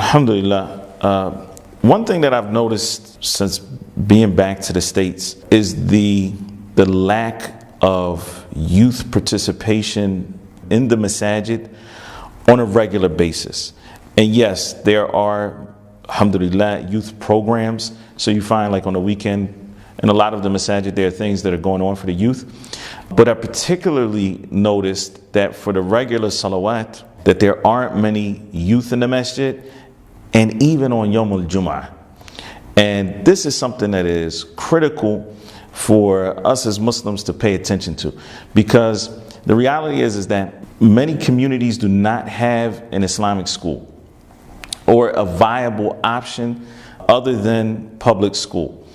Alhamdulillah. One thing that I've noticed since being back to the States is the lack of youth participation in the masajid on a regular basis. And yes, there are, alhamdulillah, youth programs. So you find like on the weekend, in a lot of the masajid, there are things that are going on for the youth. But I particularly noticed that for the regular salawat, that there aren't many youth in the masjid, and even on Yawm al-Jum'ah. And this is something that is critical for us as Muslims to pay attention to, because the reality is that many communities do not have an Islamic school or a viable option other than public school.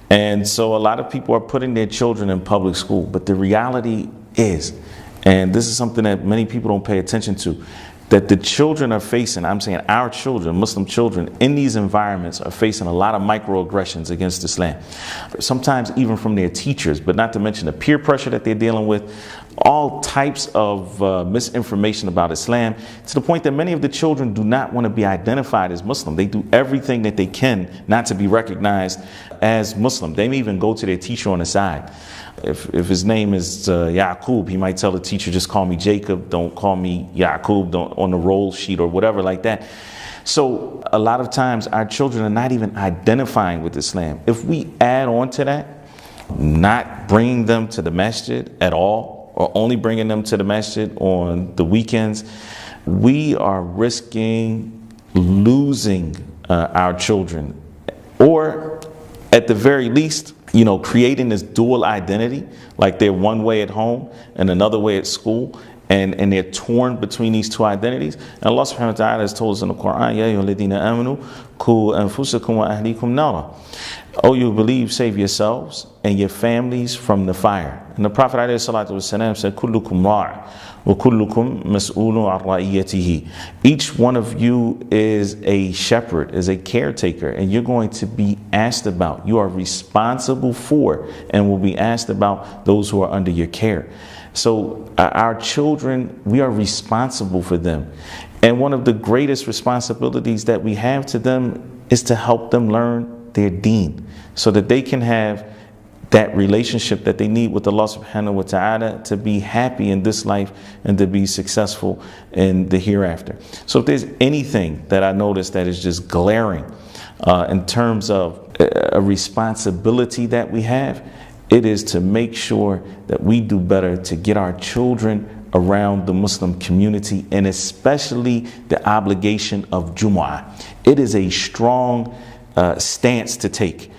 And so a lot of people are putting their children in public school, but the reality is, and this is something that many people don't pay attention to, that the children are facing, I'm saying our children, Muslim children, in these environments are facing a lot of microaggressions against Islam. Sometimes even from their teachers, but not to mention the peer pressure that they're dealing with, all types of misinformation about Islam, to the point that many of the children do not want to be identified as Muslim. They do everything that they can not to be recognized as Muslim. They may even go to their teacher on the side. If his name is Yaqub, he might tell the teacher, just call me Jacob, don't call me Yaqub, don't on the roll sheet or whatever like that. So a lot of times our children are not even identifying with Islam. If we add on to that, not bringing them to the masjid at all, or only bringing them to the masjid on the weekends, we are risking losing our children, or at the very least, creating this dual identity, like they're one way at home and another way at school, and they're torn between these two identities. And Allah subhanahu wa ta'ala has told us in the Quran, Ya ayyuhalladhina amanu qu anfusakum wa ahlikum nara. Oh, you believe, save yourselves and your families from the fire. And the Prophet ﷺ said, Kullukum ra' wa kullukum mas'ulun an ra'iyatihi. Each one of you is a shepherd, is a caretaker, and you're going to be asked about. You are responsible for and will be asked about those who are under your care. So our children, we are responsible for them. And one of the greatest responsibilities that we have to them is to help them learn their deen, so that they can have that relationship that they need with Allah subhanahu wa ta'ala to be happy in this life and to be successful in the hereafter. So if there's anything that I notice that is just glaring in terms of a responsibility that we have, it is to make sure that we do better to get our children around the Muslim community, and especially the obligation of Jumu'ah. It is a strong stance to take,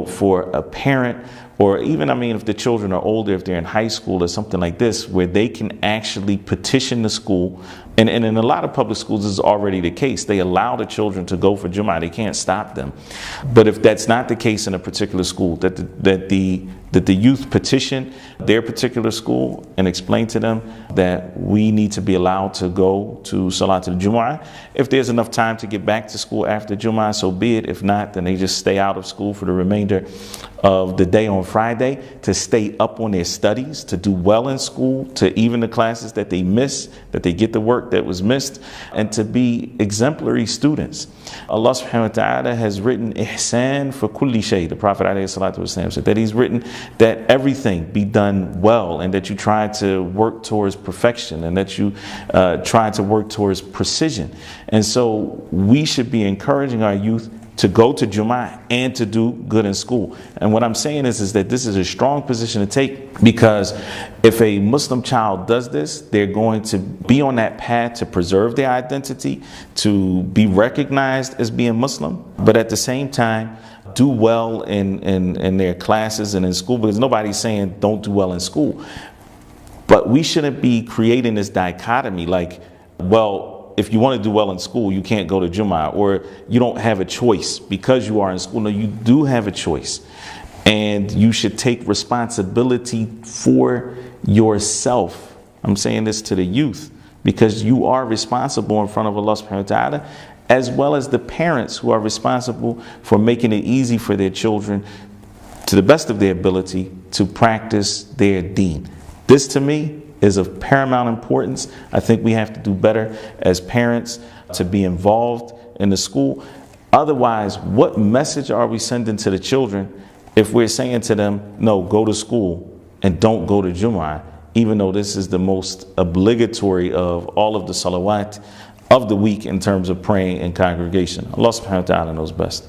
for a parent, or even, if the children are older, if they're in high school or something like this, where they can actually petition the school. And in a lot of public schools, this is already the case. They allow the children to go for Jumu'ah. They can't stop them. But if that's not the case in a particular school, that the youth petition their particular school and explain to them that we need to be allowed to go to Salat al-Jumu'ah. If there's enough time to get back to school after Jumu'ah, so be it. If not, then they just stay out of school for the remainder of the day on Friday, to stay up on their studies, to do well in school, to even the classes that they miss, that they get the work that was missed, and to be exemplary students. Allah subhanahu wa ta'ala has written ihsan for kulli shay. The Prophet ﷺ said that he's written that everything be done well, and that you try to work towards perfection, and that you try to work towards precision. And so we should be encouraging our youth to go to Jumu'ah and to do good in school. And what I'm saying is that this is a strong position to take, because if a Muslim child does this, they're going to be on that path to preserve their identity, to be recognized as being Muslim, but at the same time do well in their classes and in school, because nobody's saying don't do well in school. But we shouldn't be creating this dichotomy like, well, if you want to do well in school, you can't go to Jumu'ah, or you don't have a choice because you are in school. No, you do have a choice, and you should take responsibility for yourself. I'm saying this to the youth, because you are responsible in front of Allah subhanahu wa ta'ala, as well as the parents who are responsible for making it easy for their children, to the best of their ability, to practice their deen. This to me is of paramount importance. I think we have to do better as parents to be involved in the school. Otherwise, what message are we sending to the children if we're saying to them, no, go to school and don't go to Jumu'ah, even though this is the most obligatory of all of the salawat of the week in terms of praying in congregation? Allah subhanahu wa ta'ala knows best.